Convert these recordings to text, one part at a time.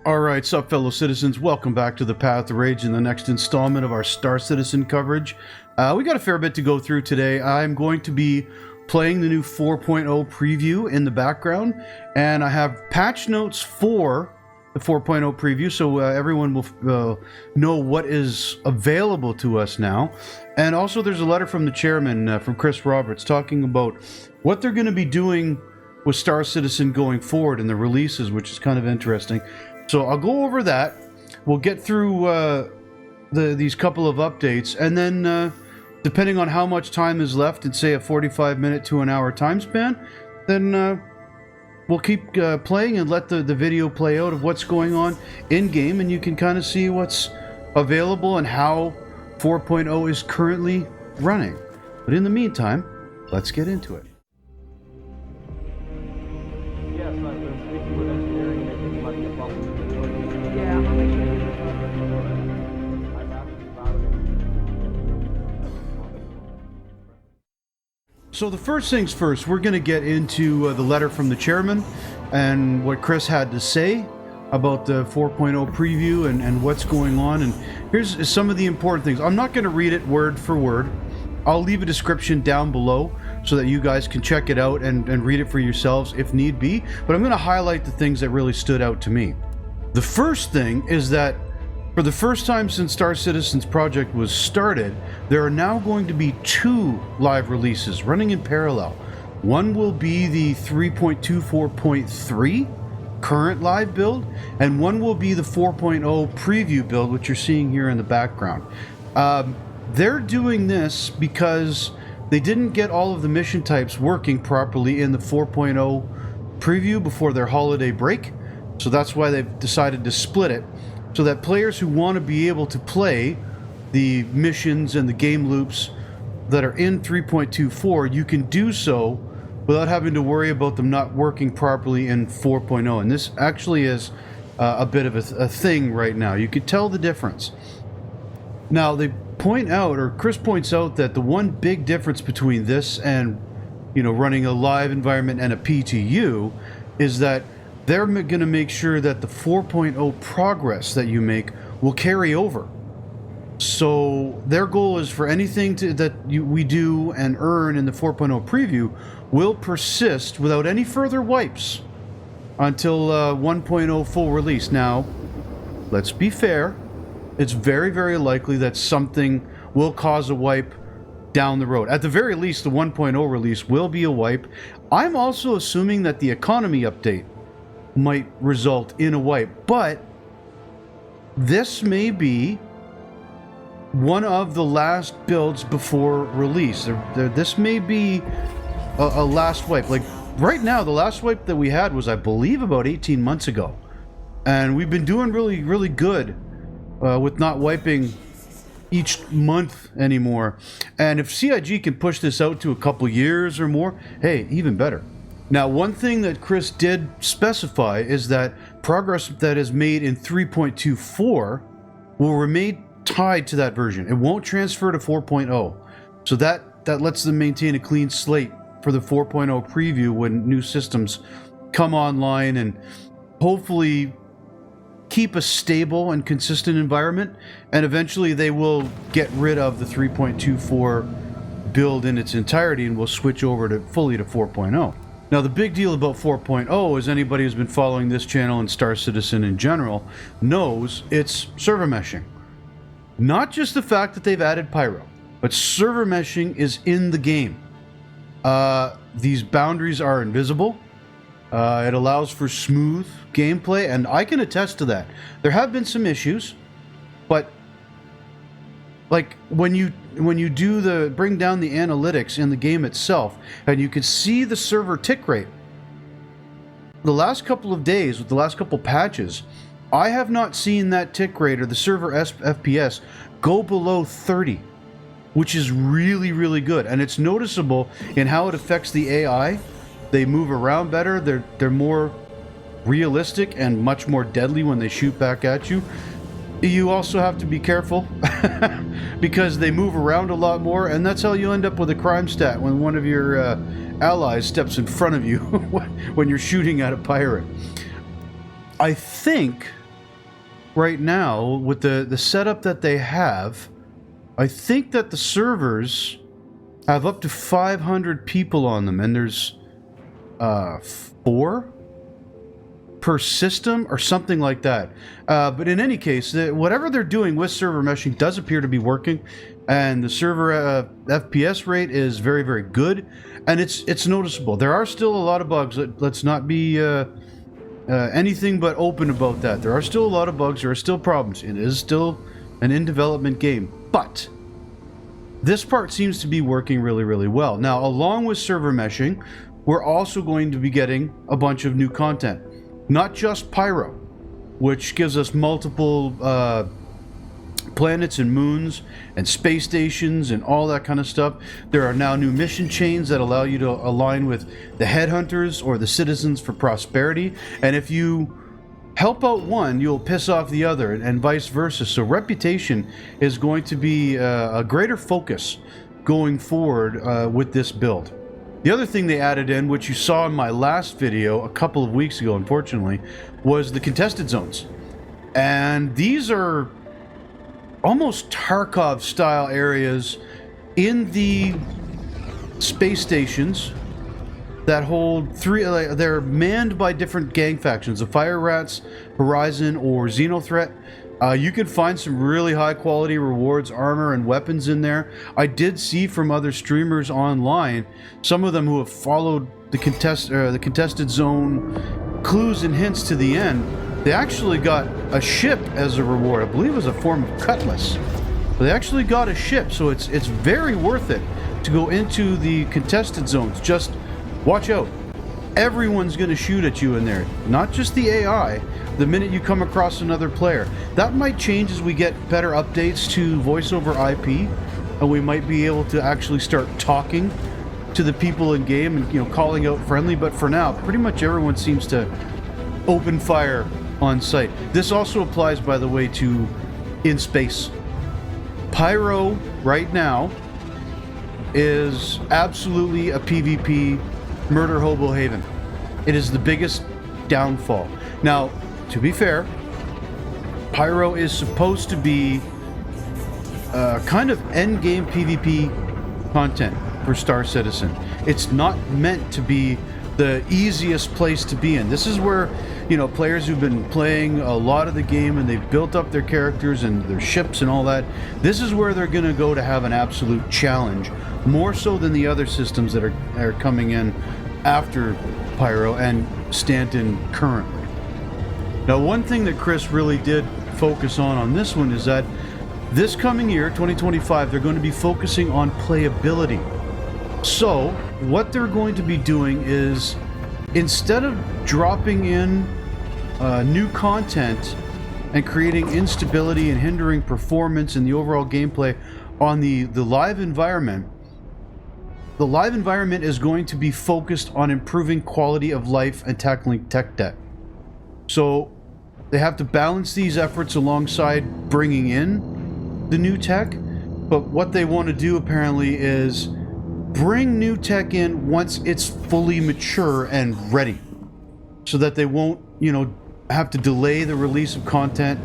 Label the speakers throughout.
Speaker 1: Alright, sup fellow citizens, welcome back to the Path to Rage in the next installment of our Star Citizen coverage. We got a fair bit to go through today. I'm going to be playing the new 4.0 preview in the background, and I have patch notes for the 4.0 preview, so everyone will know what is available to us now. And also there's a letter from the chairman, from Chris Roberts, talking about what they're going to be doing with Star Citizen going forward in the releases, which is kind of interesting. So I'll go over that. We'll get through these couple of updates, and then depending on how much time is left in, say, a 45-minute to an hour time span, then we'll keep playing and let the video play out of what's going on in-game, and you can kind of see what's available and how 4.0 is currently running. But in the meantime, let's get into it.
Speaker 2: Yes, I've been speaking with engineering and they think might be a problem with the door.
Speaker 3: Yeah, I'll make sure.
Speaker 2: I've asked about it.
Speaker 1: So the first things first, we're going to get into the letter from the chairman and what Chris had to say about the 4.0 preview and what's going on. And here's some of the important things. I'm not going to read it word for word. I'll leave a description down below so that you guys can check it out and read it for yourselves if need be. But I'm going to highlight the things that really stood out to me. The first thing is that for the first time since Star Citizen's project was started, there are now going to be 2 live releases running in parallel. One will be the 3.24.3 current live build, and one will be the 4.0 preview build, which you're seeing here in the background. They're doing this because they didn't get all of the mission types working properly in the 4.0 preview before their holiday break, so that's why they've decided to split it, so that players who want to be able to play the missions and the game loops that are in 3.24, you can do so without having to worry about them not working properly in 4.0. And this actually is a bit of a thing right now. You can tell the difference. Now, they point out, or Chris points out, that the one big difference between this and, you know, running a live environment and a PTU is that they're going to make sure that the 4.0 progress that you make will carry over. So their goal is for anything we do and earn in the 4.0 preview will persist without any further wipes until 1.0 full release. Now, let's be fair. It's very, very likely that something will cause a wipe down the road. At the very least, the 1.0 release will be a wipe. I'm also assuming that the economy update might result in a wipe, but this may be one of the last builds before release. This may be a last wipe. Like right now, the last wipe that we had was, I believe, about 18 months ago. And we've been doing really, really good with not wiping each month anymore. And if CIG can push this out to a couple years or more, hey, even better. Now, one thing that Chris did specify is that progress that is made in 3.24 will remain tied to that version. It won't transfer to 4.0. So that lets them maintain a clean slate for the 4.0 preview when new systems come online, and hopefully keep a stable and consistent environment, and eventually they will get rid of the 3.24 build in its entirety and will switch over fully to 4.0. Now, the big deal about 4.0, as anybody who's been following this channel and Star Citizen in general knows, it's server meshing. Not just the fact that they've added Pyro, but server meshing is in the game. These boundaries are invisible. It allows for smooth gameplay, and I can attest to that. There have been some issues, but like when you bring down the analytics in the game itself, and you can see the server tick rate. The last couple of days, with the last couple patches, I have not seen that tick rate or the server FPS go below 30, which is really, really good, and it's noticeable in how it affects the AI. They move around better. They're more realistic and much more deadly when they shoot back at you. You also have to be careful because they move around a lot more, and that's how you end up with a crime stat when one of your allies steps in front of you when you're shooting at a pirate. I think right now, with the setup that they have, I think that the servers have up to 500 people on them, and there's 4 per system or something like that. But in any case, whatever they're doing with server meshing does appear to be working, and the server FPS rate is very, very good, and it's noticeable. There are still a lot of bugs. Let's not be anything but open about that. There are still a lot of bugs. There are still problems. It is still an in-development game, but this part seems to be working really, really well. Now, along with server meshing, we're also going to be getting a bunch of new content. Not just Pyro, which gives us multiple planets and moons and space stations and all that kind of stuff. There are now new mission chains that allow you to align with the headhunters or the citizens for prosperity. And if you help out one, you'll piss off the other, and vice versa. So reputation is going to be a greater focus going forward with this build. The other thing they added in, which you saw in my last video a couple of weeks ago, unfortunately, was the contested zones. And these are almost Tarkov-style areas in the space stations that hold 3... they're manned by different gang factions, the Fire Rats, Horizon, or Xenothreat. You can find some really high-quality rewards, armor, and weapons in there. I did see from other streamers online, some of them who have followed the contested zone clues and hints to the end. They actually got a ship as a reward. I believe it was a form of cutlass. But they actually got a ship, so it's very worth it to go into the contested zones. Just watch out. Everyone's going to shoot at you in there. Not just the AI, the minute you come across another player. That might change as we get better updates to voice over IP, and we might be able to actually start talking to the people in game and, you know, calling out friendly. But for now, pretty much everyone seems to open fire on sight. This also applies, by the way, to in space. Pyro right now is absolutely a PvP murder hobo haven. It is the biggest downfall. Now, to be fair, Pyro is supposed to be kind of endgame PvP content for Star Citizen. It's not meant to be the easiest place to be in. This is where, you know, players who've been playing a lot of the game and they've built up their characters and their ships and all that, this is where they're going to go to have an absolute challenge, more so than the other systems that are coming in after Pyro and Stanton currently. Now, one thing that Chris really did focus on this one is that this coming year, 2025, they're going to be focusing on playability. So what they're going to be doing is, instead of dropping in new content and creating instability and hindering performance and the overall gameplay on the live environment, the live environment is going to be focused on improving quality of life and tackling tech debt. So they have to balance these efforts alongside bringing in the new tech, but what they want to do apparently is bring new tech in once it's fully mature and ready, so that they won't, you know, have to delay the release of content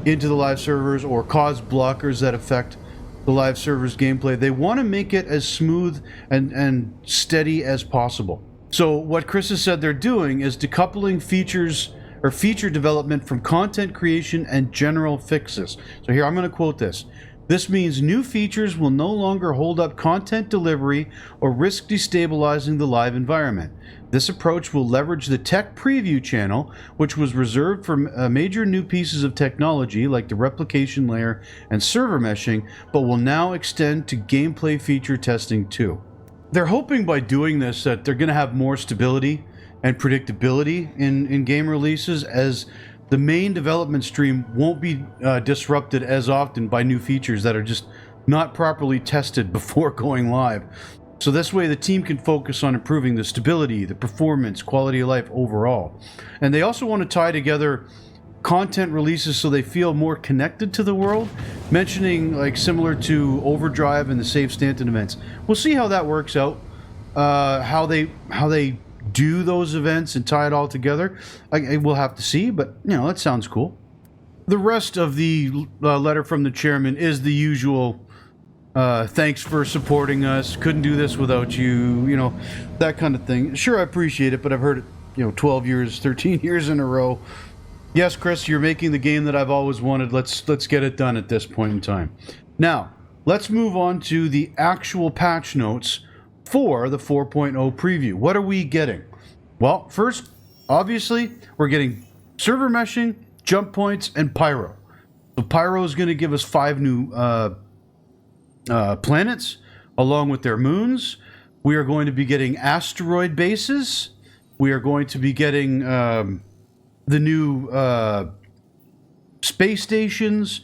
Speaker 1: into the live servers or cause blockers that affect the live servers gameplay. They want to make it as smooth and steady as possible. So what Chris has said they're doing is decoupling features or feature development from content creation and general fixes. So here I'm going to quote this. This means new features will no longer hold up content delivery or risk destabilizing the live environment. This approach will leverage the tech preview channel, which was reserved for major new pieces of technology like the replication layer and server meshing, but will now extend to gameplay feature testing too. They're hoping by doing this that they're going to have more stability and predictability in game releases, as the main development stream won't be disrupted as often by new features that are just not properly tested before going live. So this way the team can focus on improving the stability, the performance, quality of life overall. And they also want to tie together content releases so they feel more connected to the world, mentioning like similar to Overdrive and the Save Stanton events. We'll see how that works out, how they do those events and tie it all together. We'll have to see, but you know, that sounds cool. The rest of the letter from the chairman is the usual, thanks for supporting us, couldn't do this without you, you know, that kind of thing. Sure, I appreciate it, but I've heard it, 12 years, 13 years in a row. Yes, Chris, you're making the game that I've always wanted. Let's get it done at this point in time. Now, let's move on to the actual patch notes for the 4.0 preview. What are we getting? Well, first, obviously, we're getting server meshing, jump points, and pyro. So pyro is going to give us 5 new planets, along with their moons. We are going to be getting asteroid bases. We are going to be getting the new space stations,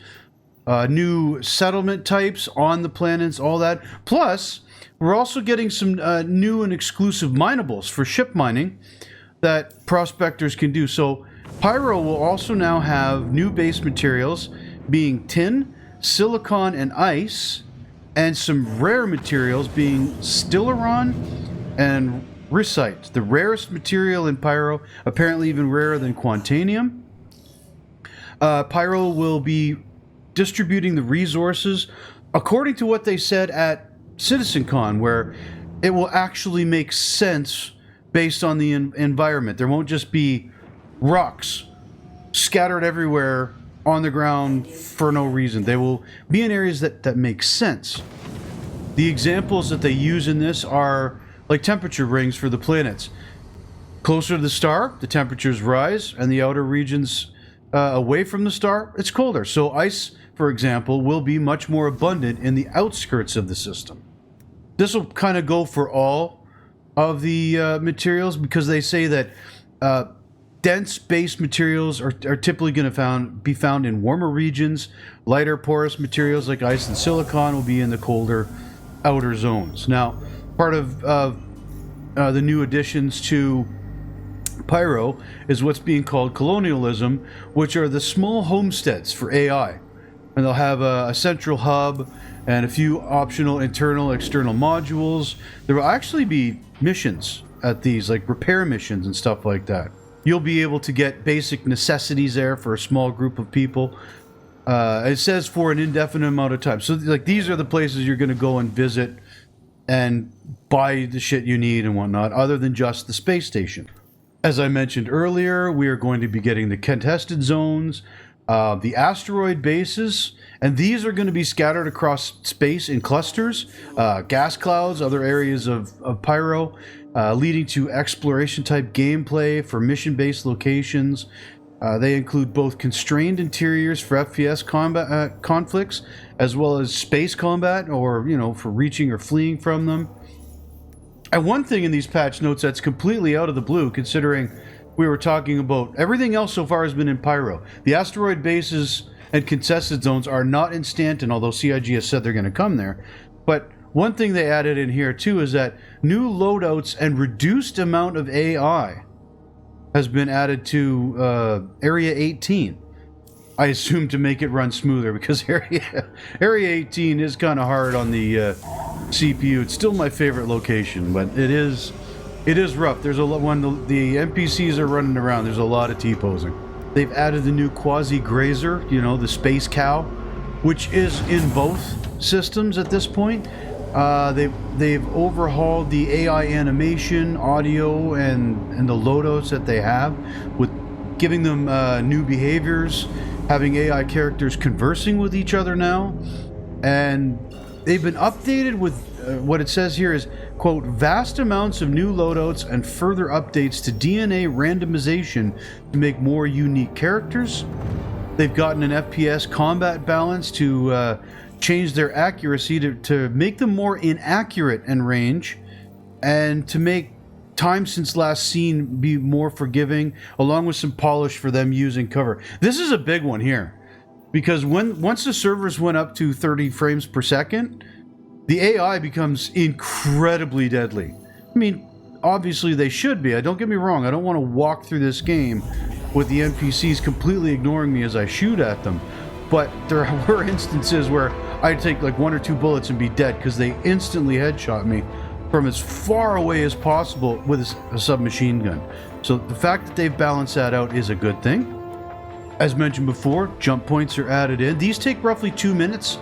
Speaker 1: new settlement types on the planets, all that. Plus, we're also getting some new and exclusive minables for ship mining that prospectors can do. So Pyro will also now have new base materials being tin, silicon, and ice, and some rare materials being Stileron and Risite, the rarest material in Pyro, apparently even rarer than Quantanium. Pyro will be distributing the resources according to what they said at CitizenCon, where it will actually make sense based on the environment. There won't just be rocks scattered everywhere on the ground for no reason. They will be in areas that make sense. The examples that they use in this are like temperature rings for the planets. Closer to the star, the temperatures rise, and the outer regions away from the star, it's colder. So ice, for example, will be much more abundant in the outskirts of the system. This will kind of go for all of the materials, because they say that dense base materials are typically going to be found in warmer regions. Lighter porous materials like ice and silicon will be in the colder outer zones. Now, part of the new additions to Pyro is what's being called colonialism, which are the small homesteads for AI. And they'll have a central hub and a few optional internal external modules. There will actually be missions at these, like repair missions and stuff like that. You'll be able to get basic necessities there for a small group of people. It says for an indefinite amount of time. So like these are the places you're going to go and visit and buy the shit you need and whatnot, other than just the space station. As I mentioned earlier, we are going to be getting the contested zones, the asteroid bases, and these are going to be scattered across space in clusters, gas clouds, other areas of Pyro, leading to exploration-type gameplay for mission-based locations. They include both constrained interiors for FPS combat conflicts, as well as space combat, or, for reaching or fleeing from them. And one thing in these patch notes that's completely out of the blue, considering we were talking about everything else so far has been in Pyro. The asteroid bases and contested zones are not in Stanton, although CIG has said they're going to come there. But one thing they added in here too is that new loadouts and reduced amount of AI has been added to Area 18. I assume to make it run smoother, because Area 18 is kind of hard on the CPU. It's still my favorite location, but it is rough. There's a lot, when the NPCs are running around, there's a lot of T-posing. They've added the new quasi-grazer, the space cow, which is in both systems at this point. They've overhauled the AI animation, audio, and the loadouts that they have, with giving them new behaviors, having AI characters conversing with each other now, and they've been updated with what it says here is, quote, vast amounts of new loadouts and further updates to DNA randomization to make more unique characters. They've gotten an FPS combat balance to change their accuracy to make them more inaccurate in range, and to make time since last seen be more forgiving, along with some polish for them using cover. This is a big one here, because once the servers went up to 30 frames per second, the AI becomes incredibly deadly. I mean, obviously they should be. Don't get me wrong. I don't want to walk through this game with the NPCs completely ignoring me as I shoot at them. But there were instances where I'd take like 1 or 2 bullets and be dead, because they instantly headshot me from as far away as possible with a submachine gun. So the fact that they've balanced that out is a good thing. As mentioned before, jump points are added in. These take roughly 2 minutes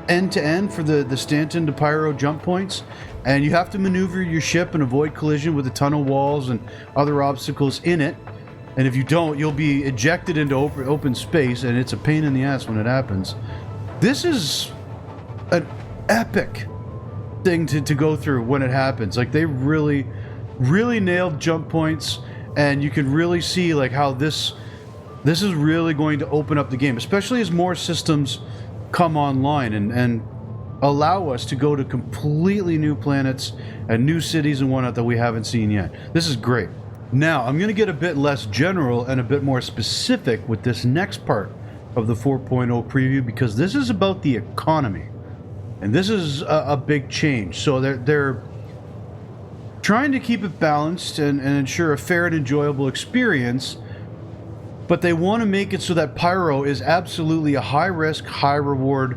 Speaker 1: end to end for the Stanton to Pyro jump points, and you have to maneuver your ship and avoid collision with the tunnel walls and other obstacles in it. And if you don't, you'll be ejected into open space, and it's a pain in the ass when it happens. This is an epic thing to go through when it happens. Like, they really nailed jump points, and you can really see like how this is really going to open up the game, especially as more systems come online and allow us to go to completely new planets and new cities and whatnot that we haven't seen yet. This is great. Now, I'm going to get a bit less general and a bit more specific with this next part of the 4.0 preview, because this is about the economy. And this is a big change. So they're trying to keep it balanced and ensure a fair and enjoyable experience, but they want to make it so that Pyro is absolutely a high-risk, high-reward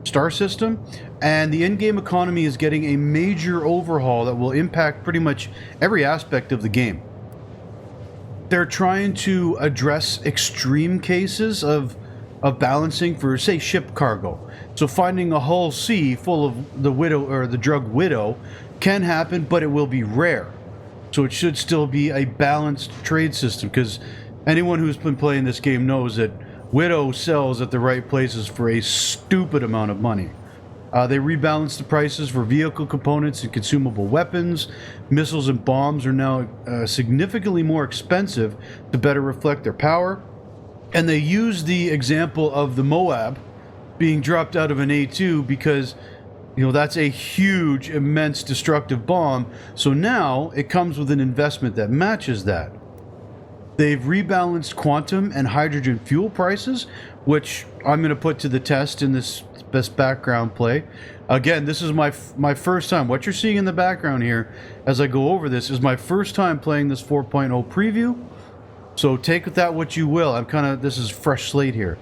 Speaker 1: star system, and the in-game economy is getting a major overhaul that will impact pretty much every aspect of the game. They're trying to address extreme cases of balancing for, say, ship cargo. So finding a hull C full of the Widow or the drug Widow can happen, but it will be rare. So it should still be a balanced trade system, because anyone who's been playing this game knows that Widow sells at the right places for a stupid amount of money. They rebalanced the prices for vehicle components and consumable weapons. Missiles and bombs are now significantly more expensive to better reflect their power. And they use the example of the Moab being dropped out of an A2 because, you know, that's a huge, immense destructive bomb. So now it comes with an investment that matches that. They've rebalanced quantum and hydrogen fuel prices, which I'm going to put to the test in this best background play. Again, this is my first time. What you're seeing in the background here as I go over this is my first time playing this 4.0 preview. So take with that what you will. This is fresh slate here.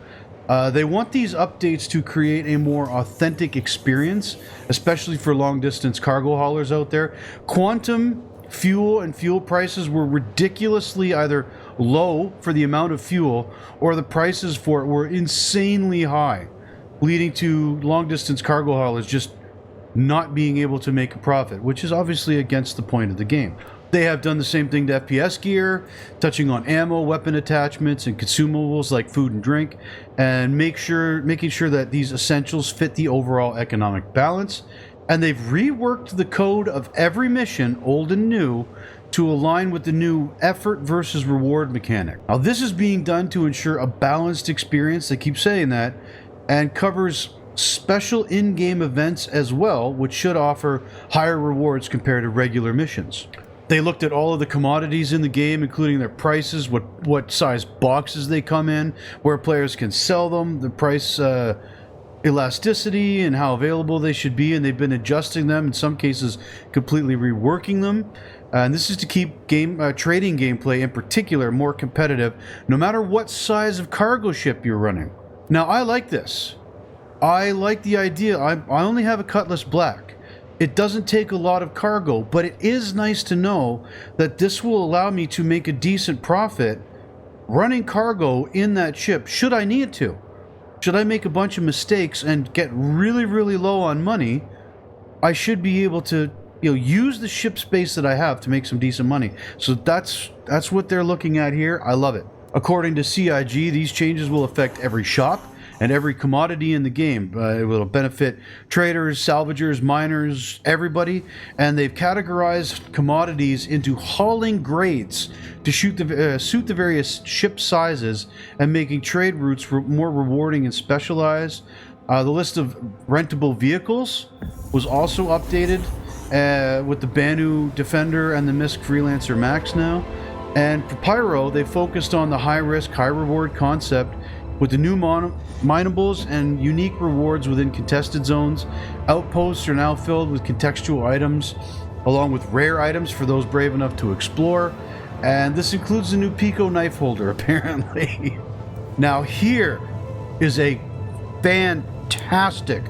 Speaker 1: They want these updates to create a more authentic experience, especially for long distance cargo haulers out there. Quantum fuel and fuel prices were ridiculously either low for the amount of fuel, or the prices for it were insanely high, leading to long distance cargo haulers just not being able to make a profit, which is obviously against the point of the game. They have done the same thing to FPS gear, touching on ammo, weapon attachments, and consumables like food and drink, and making sure that these essentials fit the overall economic balance. And they've reworked the code of every mission, old and new, to align with the new effort versus reward mechanic. Now, this is being done to ensure a balanced experience, they keep saying that, and covers special in-game events as well, which should offer higher rewards compared to regular missions. They looked at all of the commodities in the game, including their prices, what size boxes they come in, where players can sell them, the price elasticity, and how available they should be, and they've been adjusting them, in some cases completely reworking them. And this is to keep trading gameplay in particular more competitive, no matter what size of cargo ship you're running. Now, I like this. I like the idea. I only have a Cutlass Black. It doesn't take a lot of cargo, but it is nice to know that this will allow me to make a decent profit running cargo in that ship, should I need to. Should I make a bunch of mistakes and get really, really low on money, I should be able to, use the ship space that I have to make some decent money. So that's what they're looking at here. I love it. According to CIG, these changes will affect every shop and every commodity in the game. It will benefit traders, salvagers, miners, everybody. And they've categorized commodities into hauling grades to suit the various ship sizes and making trade routes more rewarding and specialized. The list of rentable vehicles was also updated with the Banu Defender and the Misk Freelancer Max now. And for Pyro, they focused on the high-risk, high-reward concept with the new minables and unique rewards within contested zones. Outposts are now filled with contextual items, along with rare items for those brave enough to explore. And this includes the new Pico knife holder, apparently. Now here is a fantastic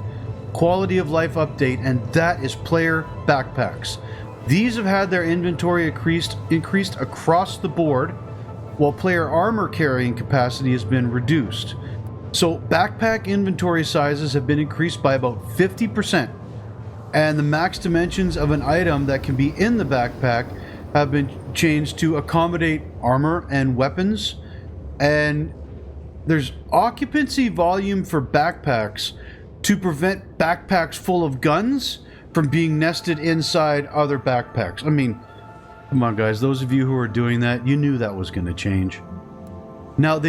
Speaker 1: quality of life update, and that is player backpacks. These have had their inventory increased across the board, while player armor carrying capacity has been reduced. So backpack inventory sizes have been increased by about 50%, and the max dimensions of an item that can be in the backpack have been changed to accommodate armor and weapons. And there's occupancy volume for backpacks to prevent backpacks full of guns from being nested inside other backpacks. I mean, come on guys, those of you who are doing that, you knew that was going to change. Now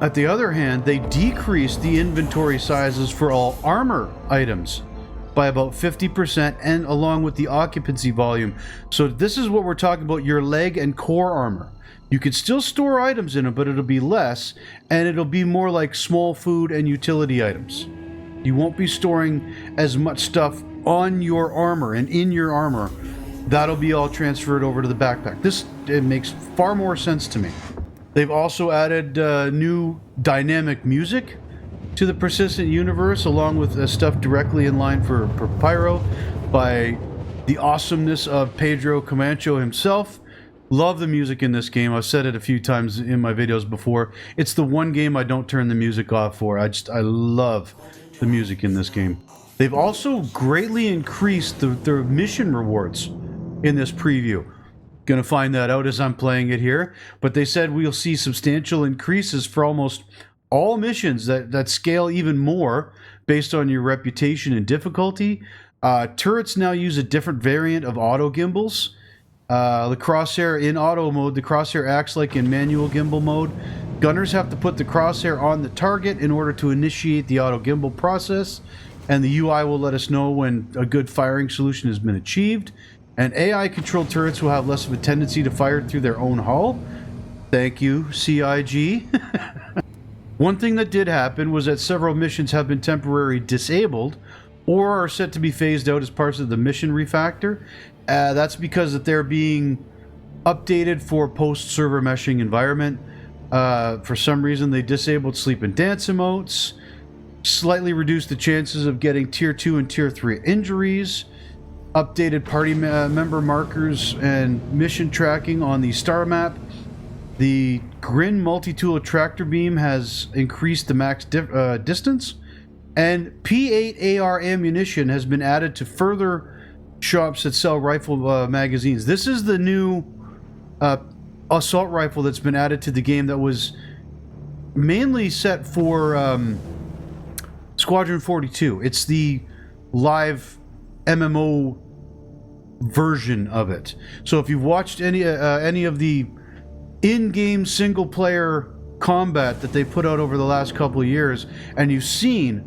Speaker 1: at the other hand, they decreased the inventory sizes for all armor items by about 50%, and along with the occupancy volume. So this is what we're talking about, your leg and core armor. You can still store items in it, but it'll be less, and it'll be more like small food and utility items. You won't be storing as much stuff on your armor and in your armor. That'll be all transferred over to the backpack. It makes far more sense to me. They've also added new dynamic music to the persistent universe, along with stuff directly in line for Pyro by the awesomeness of Pedro Camacho himself. Love the music in this game. I've said it a few times in my videos before. It's the one game I don't turn the music off for. I love the music in this game. They've also greatly increased the mission rewards in this preview. Gonna find that out as I'm playing it here, but they said we'll see substantial increases for almost all missions that scale even more based on your reputation and difficulty. Turrets now use a different variant of auto gimbals. The crosshair in auto mode, the crosshair acts like in manual gimbal mode. Gunners have to put the crosshair on the target in order to initiate the auto gimbal process, and the UI will let us know when a good firing solution has been achieved. And AI-controlled turrets will have less of a tendency to fire through their own hull. Thank you, CIG. One thing that did happen was that several missions have been temporarily disabled or are set to be phased out as parts of the mission refactor. That's because that they're being updated for post-server meshing environment. For some reason, they disabled sleep and dance emotes, slightly reduced the chances of getting Tier 2 and Tier 3 injuries, updated party member markers and mission tracking on the star map. The Grin multi-tool tractor beam has increased the max distance, and P8 AR ammunition has been added to further shops that sell rifle magazines. This is the new assault rifle that's been added to the game that was mainly set for Squadron 42. It's the live MMO version of it. So if you've watched any of the in-game single-player combat that they put out over the last couple of years, and you've seen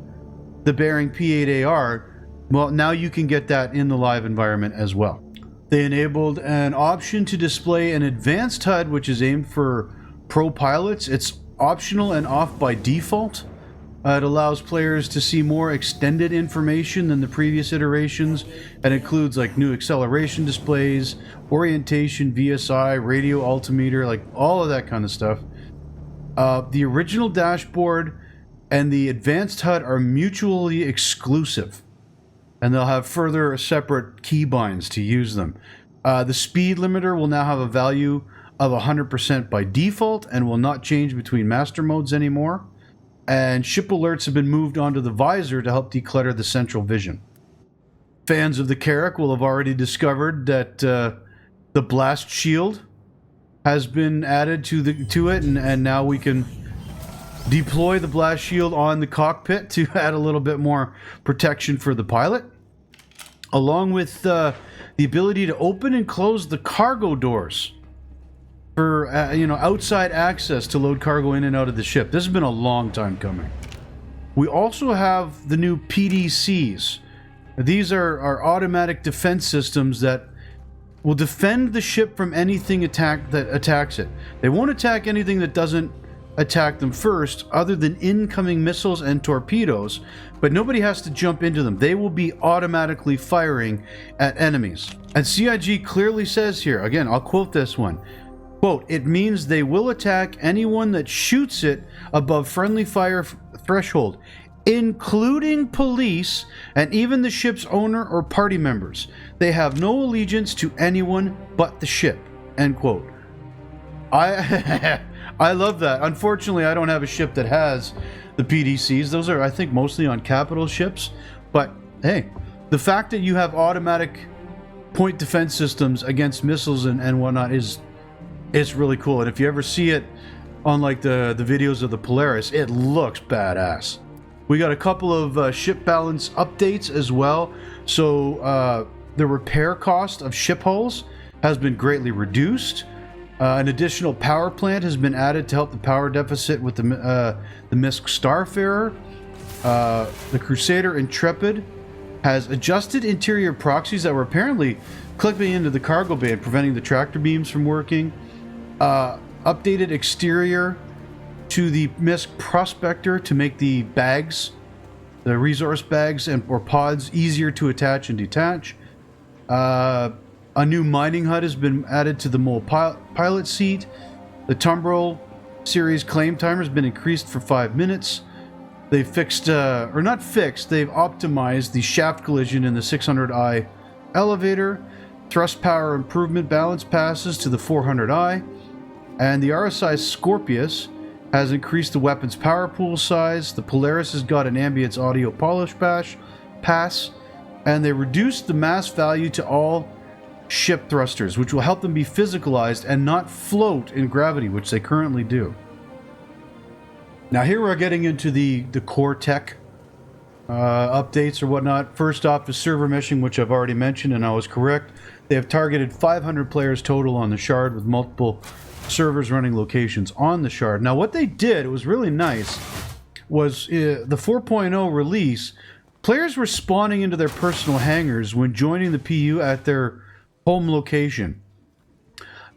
Speaker 1: the Bearing P8 AR, well, now you can get that in the live environment as well. They enabled an option to display an advanced HUD, which is aimed for pro pilots. It's optional and off by default. It allows players to see more extended information than the previous iterations, and includes like new acceleration displays, orientation, VSI, radio altimeter, like all of that kind of stuff. The original dashboard and the advanced HUD are mutually exclusive, and they'll have further separate keybinds to use them. The speed limiter will now have a value of 100% by default and will not change between master modes anymore. And ship alerts have been moved onto the visor to help declutter the central vision. Fans of the Carrack will have already discovered that the blast shield has been added to it, and now we can deploy the blast shield on the cockpit to add a little bit more protection for the pilot, along with the ability to open and close the cargo doors for outside access to load cargo in and out of the ship. This has been a long time coming. We also have the new PDCs. These are automatic defense systems that will defend the ship from anything that attacks it. They won't attack anything that doesn't attack them first, other than incoming missiles and torpedoes, but nobody has to jump into them. They will be automatically firing at enemies. And CIG clearly says here, again, I'll quote this one, quote, "It means they will attack anyone that shoots it above friendly fire threshold, including police and even the ship's owner or party members. They have no allegiance to anyone but the ship," end quote. I love that. Unfortunately, I don't have a ship that has the PDCs. Those are, I think, mostly on capital ships. But hey, the fact that you have automatic point defense systems against missiles and whatnot it's really cool. And if you ever see it on like the videos of the Polaris, it looks badass. We got a couple of ship balance updates as well. So the repair cost of ship hulls has been greatly reduced. An additional power plant has been added to help the power deficit with the Misk Starfarer. The Crusader Intrepid has adjusted interior proxies that were apparently clipping into the cargo bay and preventing the tractor beams from working. Updated exterior to the Misk Prospector to make the bags, the resource bags or pods, easier to attach and detach. A new mining hut has been added to the Mole pilot seat. The Tumbrel series claim timer has been increased for 5 minutes. They've fixed, or not fixed, they've optimized the shaft collision in the 600i elevator. Thrust power improvement balance passes to the 400i. And the RSI Scorpius has increased the weapon's power pool size. The Polaris has got an ambience audio polish pass. And they reduced the mass value to all ship thrusters, which will help them be physicalized and not float in gravity, which they currently do. Now here we're getting into the core tech updates or whatnot. First off is server meshing, which I've already mentioned, and I was correct. They have targeted 500 players total on the Shard with multiple servers running locations on the Shard. Now what they did, it was really nice, was the 4.0 release, players were spawning into their personal hangars when joining the PU at their home location.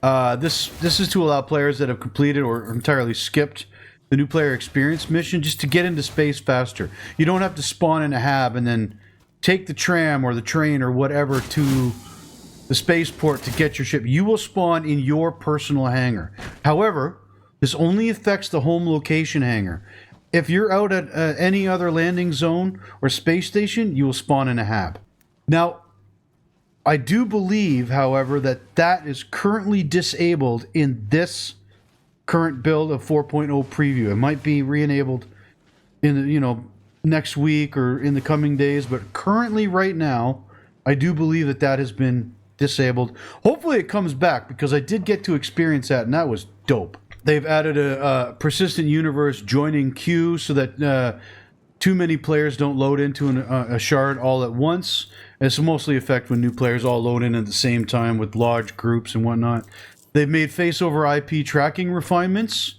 Speaker 1: This is to allow players that have completed or entirely skipped the new player experience mission just to get into space faster. You don't have to spawn in a hab and then take the tram or the train or whatever to the spaceport to get your ship. You will spawn in your personal hangar. However, this only affects the home location hangar. If you're out at any other landing zone or space station, you will spawn in a hab. Now, I do believe, however, that is currently disabled in this current build of 4.0 preview. It might be re-enabled in the, next week or in the coming days, but currently right now, I do believe that has been disabled. Hopefully it comes back because I did get to experience that and that was dope. They've added a persistent universe joining queue so that too many players don't load into a shard all at once. It's mostly affect when new players all load in at the same time with large groups and whatnot. They've made face over IP tracking refinements,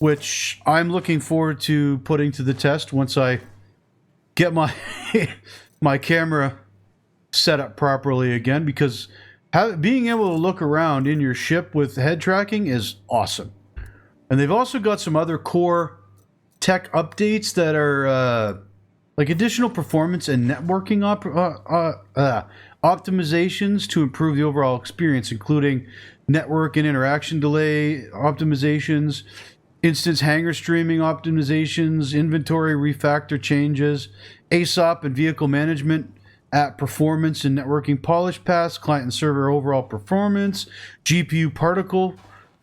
Speaker 1: which I'm looking forward to putting to the test once I get my my camera set up properly again, because being able to look around in your ship with head tracking is awesome. And they've also got some other core tech updates that are like additional performance and networking optimizations to improve the overall experience, including network and interaction delay optimizations, instance hangar streaming optimizations, inventory refactor changes, ASOP and vehicle management app performance and networking polish paths, client and server overall performance, GPU particle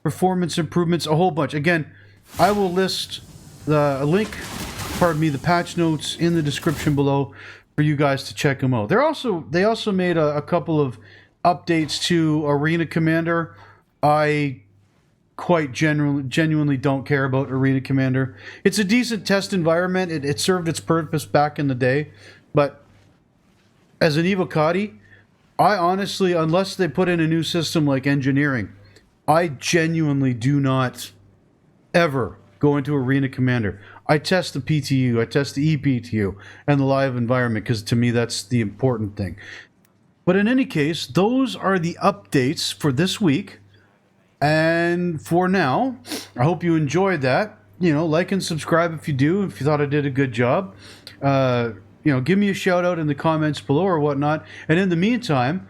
Speaker 1: performance improvements, a whole bunch. Again, I will list the the patch notes in the description below for you guys to check them out. They also made a couple of updates to Arena Commander. I quite genuinely don't care about Arena Commander. It's a decent test environment. It served its purpose back in the day, but as an Evocati, I honestly, unless they put in a new system like engineering, I genuinely do not ever go into Arena Commander. I test the PTU, I test the ePTU, and the live environment, because to me that's the important thing. But in any case, those are the updates for this week. And for now, I hope you enjoyed that. Like and subscribe if you do, if you thought I did a good job. Give me a shout out in the comments below or whatnot. And in the meantime,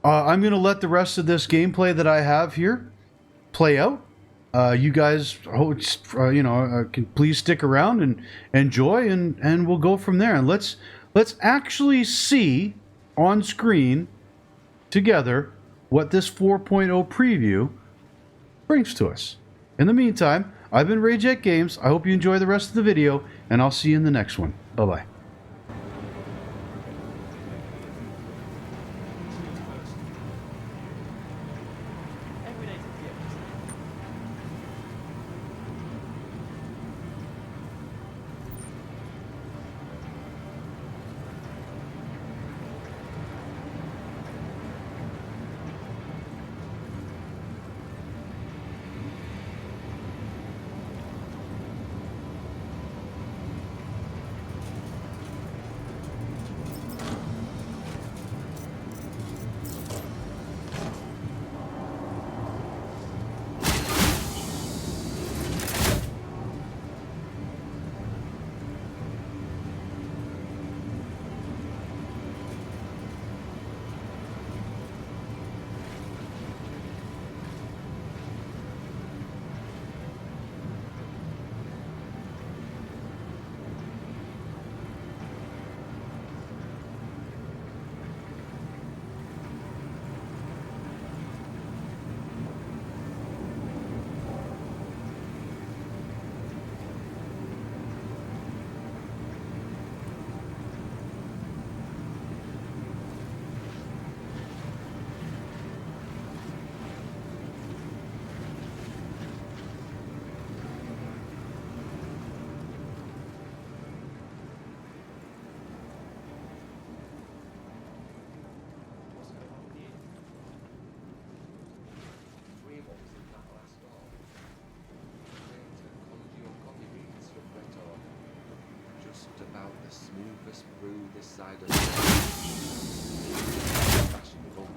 Speaker 1: I'm going to let the rest of this gameplay that I have here play out. You guys, can please stick around and enjoy, and we'll go from there. And let's actually see on screen together what this 4.0 preview brings to us. In the meantime, I've been Rayjet Games. I hope you enjoy the rest of the video, and I'll see you in the next one. Bye-bye.
Speaker 3: About the smoothest brew this side of fashionable.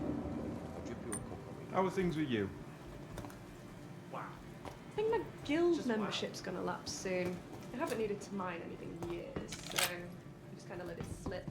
Speaker 3: I'll drip you a cup of it.
Speaker 4: How are things with you?
Speaker 5: I think my guild membership's gonna lapse soon. I haven't needed to mine anything in years, so I just kind of let it slip.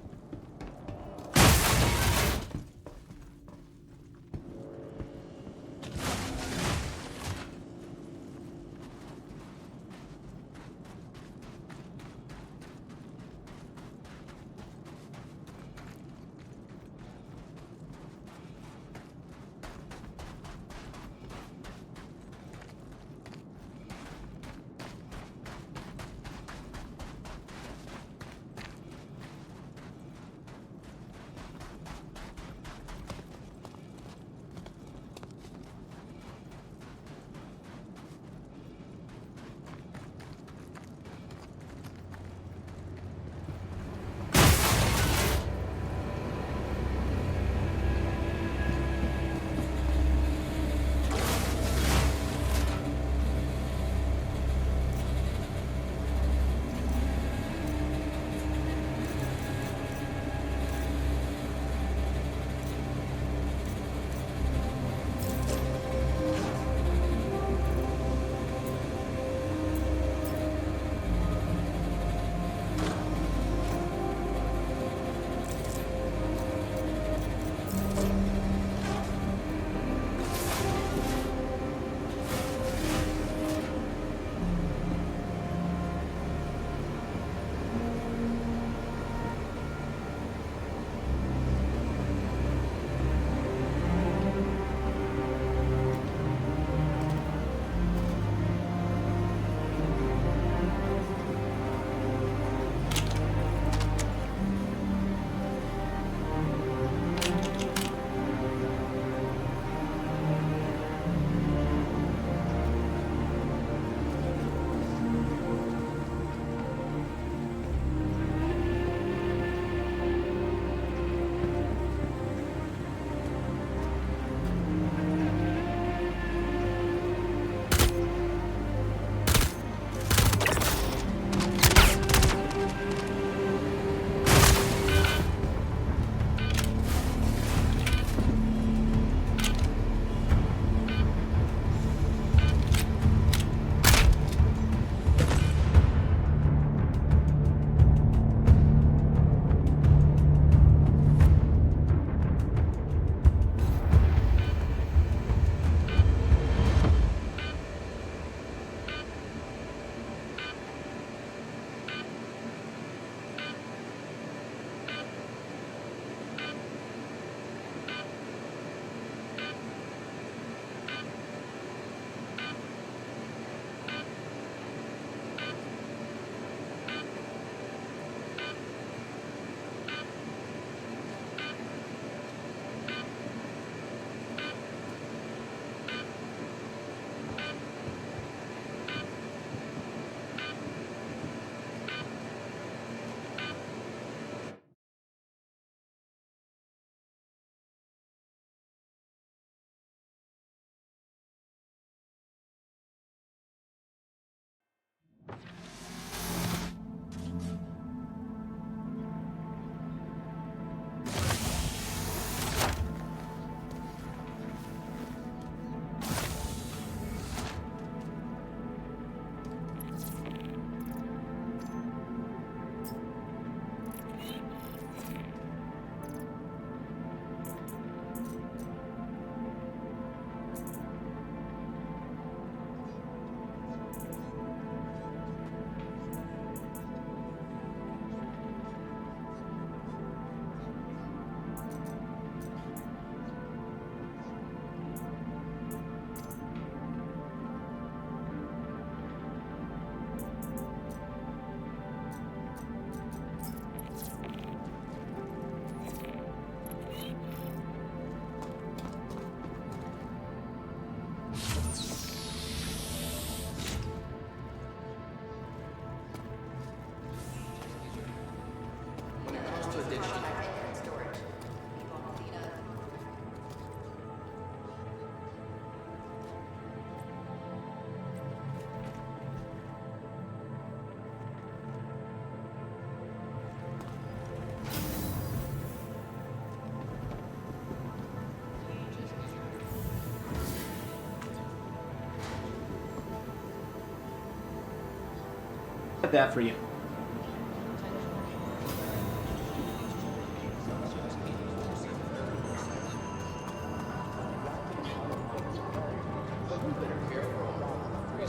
Speaker 4: Got that for you.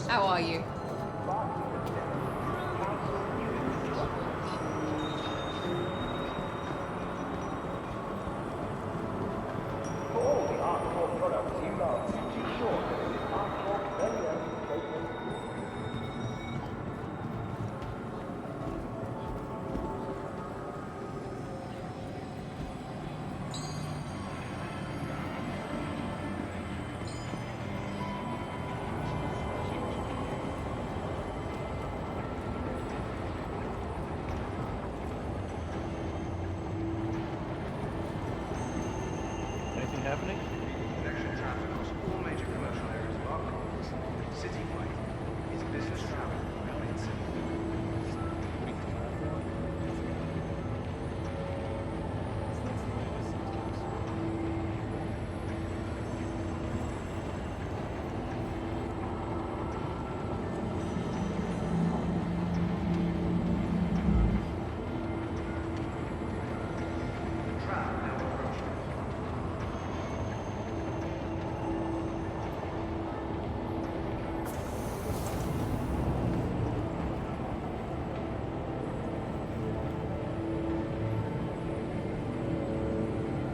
Speaker 6: How are you?
Speaker 2: Anything happening?
Speaker 7: Connection traffic across all major commercial areas of our corridors. Citywide is business travel now insane. Tram now approaching.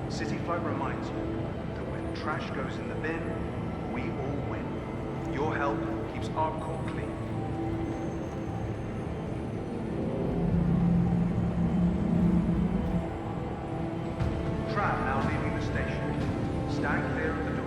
Speaker 7: City Flight reminds you that when trash goes in the bin, we all win. Your help keeps our core clean. Tram now leaving the station. Stand clear of the doors.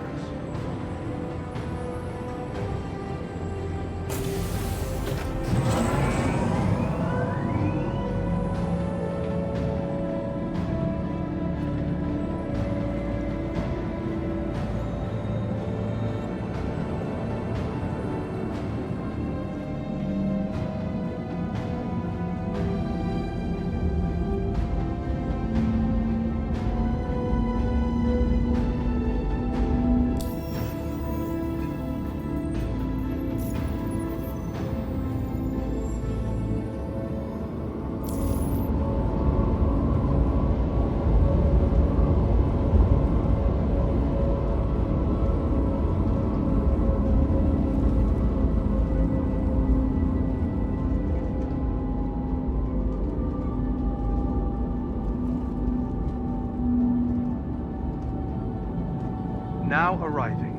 Speaker 7: Now arriving.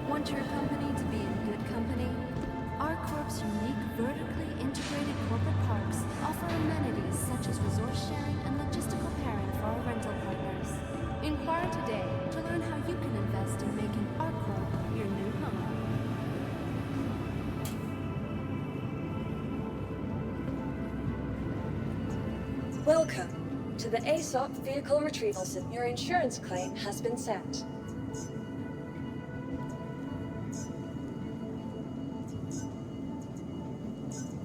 Speaker 8: Want your company to be in good company? ArcCorp's unique vertically integrated corporate parks offer amenities such as resource sharing and logistical pairing for our rental partners. Inquire today to learn how you can invest in making ArcCorp your new home.
Speaker 9: Welcome to the ASOP Vehicle Retrieval System. Your insurance claim has been sent.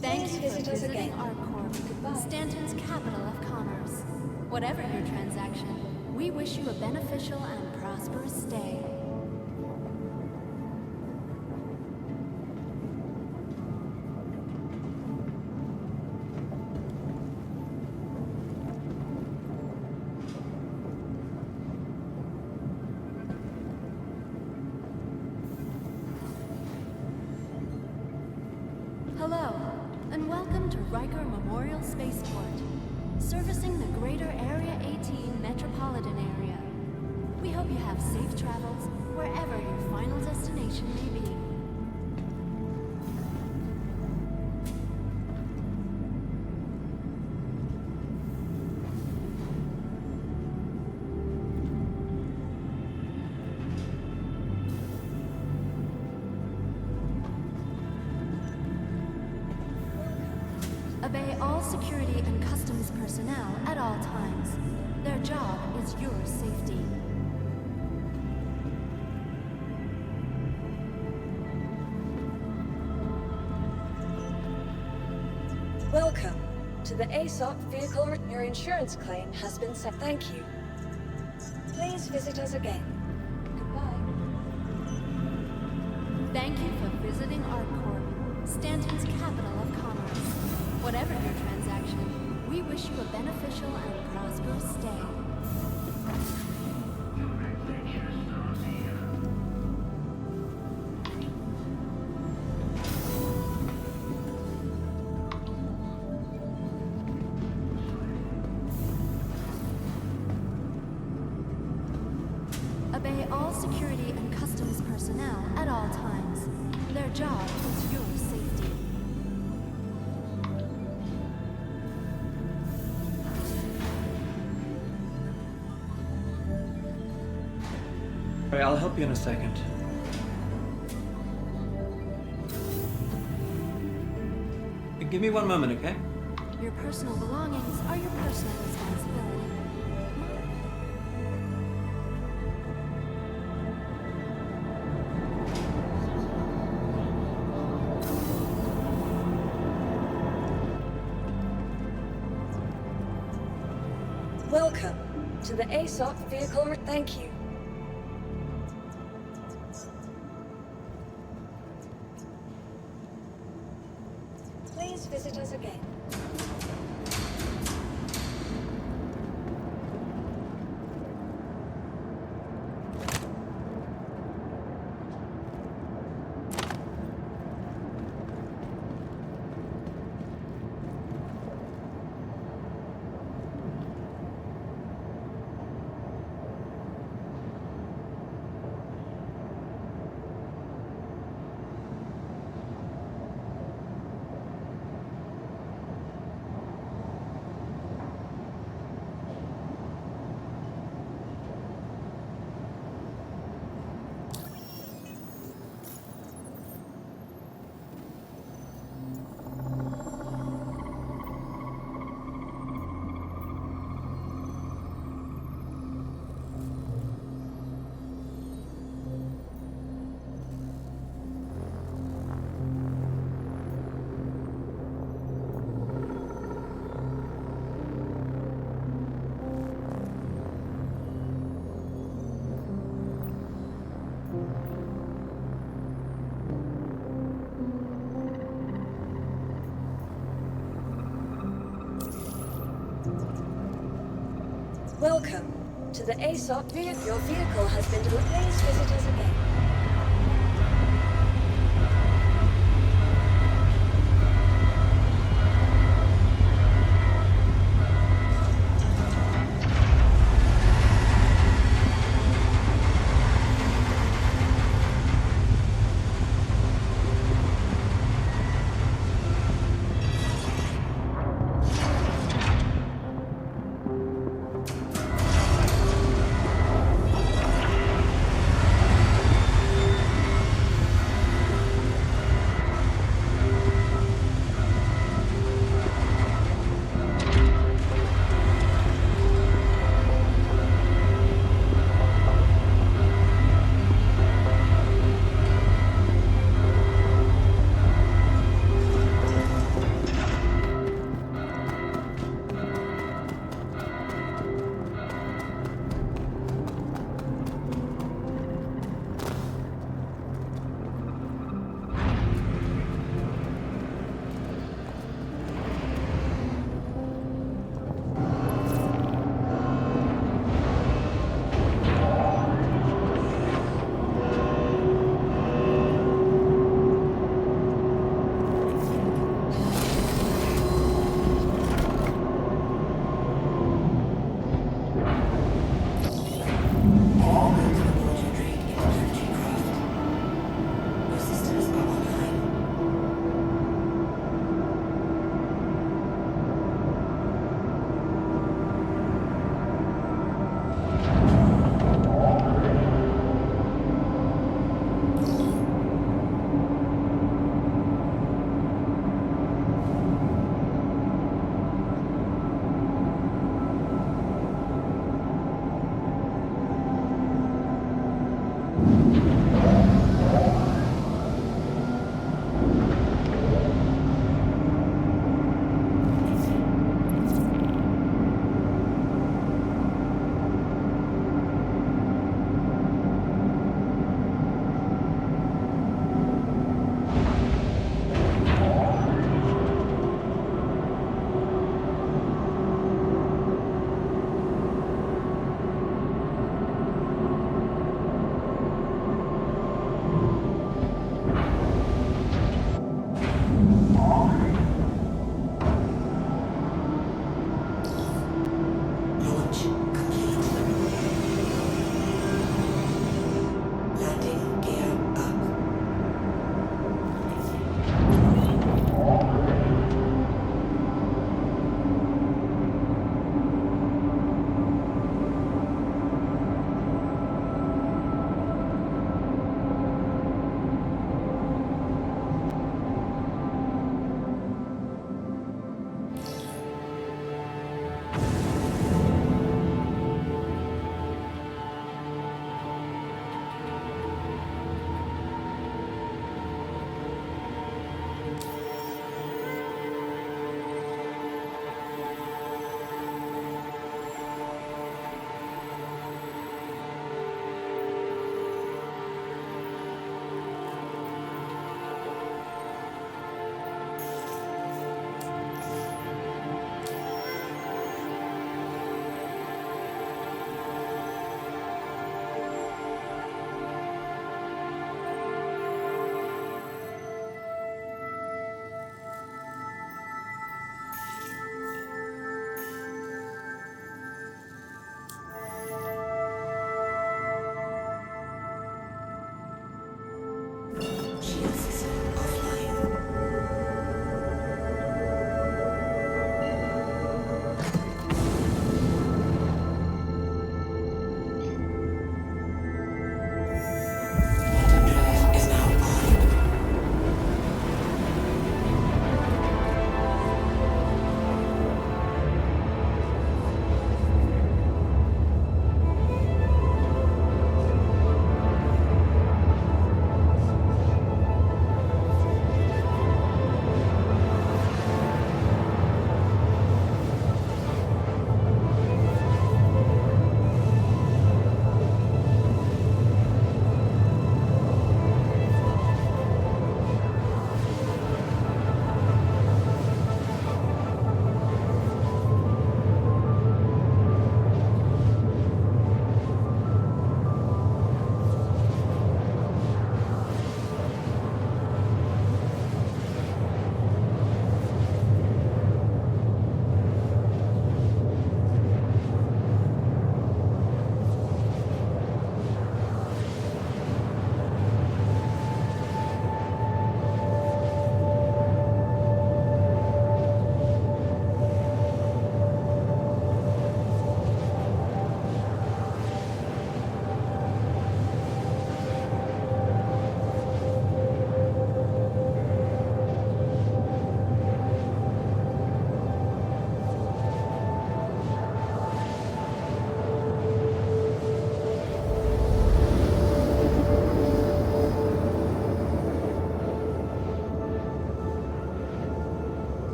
Speaker 8: Thank you for
Speaker 9: visit us
Speaker 8: visiting
Speaker 9: again.
Speaker 8: ArcCorp,
Speaker 9: Goodbye.
Speaker 8: Stanton's capital of commerce. Whatever your transaction, we wish you a beneficial and prosperous stay. Hello, and welcome to Riker Memorial Spaceport, servicing the greater Area 18 metropolitan area. We hope you have safe travels wherever your final destination may be. Obey all security and customs personnel at all times. Their job is your safety.
Speaker 9: Welcome to the ASOP vehicle. Your insurance claim has been set. Thank you. Please visit us again. Goodbye.
Speaker 8: Thank you for visiting ArtCorp, Stanton's capital of commerce. Whatever your transaction, we wish you a beneficial and prosperous stay. Obey all security and customs personnel at all times. Their job is your safety.
Speaker 4: Alright, I'll help you in a second. Give me 1 moment, okay?
Speaker 8: Your personal belongings are your personal responsibility.
Speaker 9: Welcome to the ASOP vehicle. Thank you. Please visit us again. Welcome to the ASOP vehicle. Your vehicle has been delivered. Please visit us again.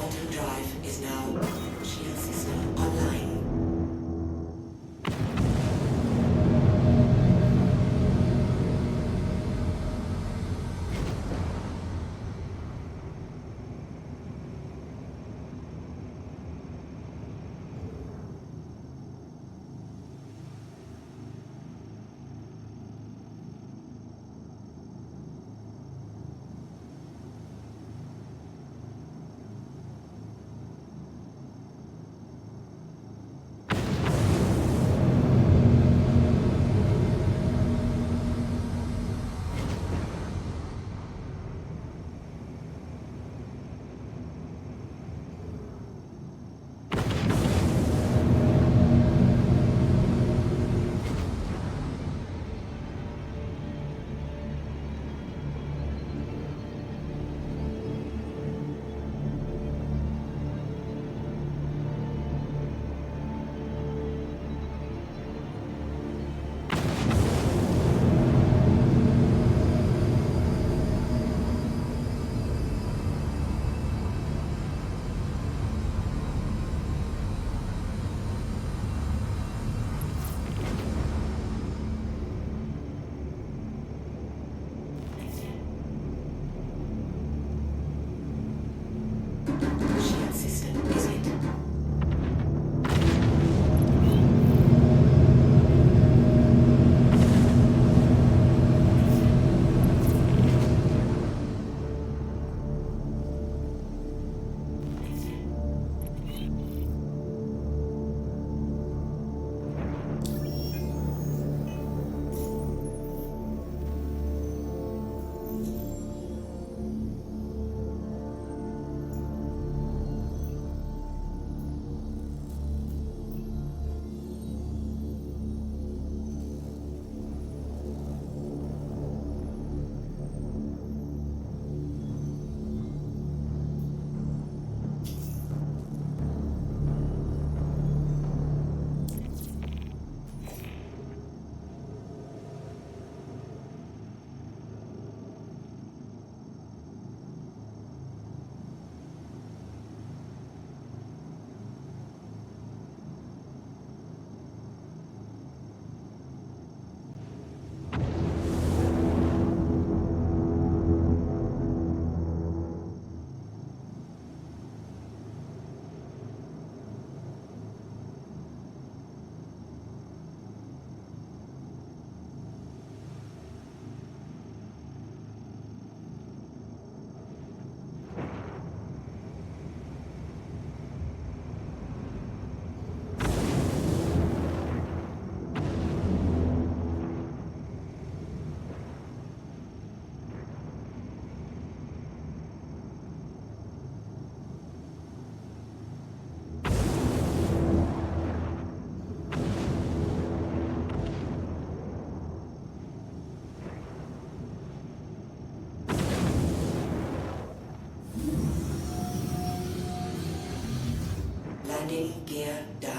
Speaker 10: quantum drive is now shield system online. Shield system is it. Landing gear down.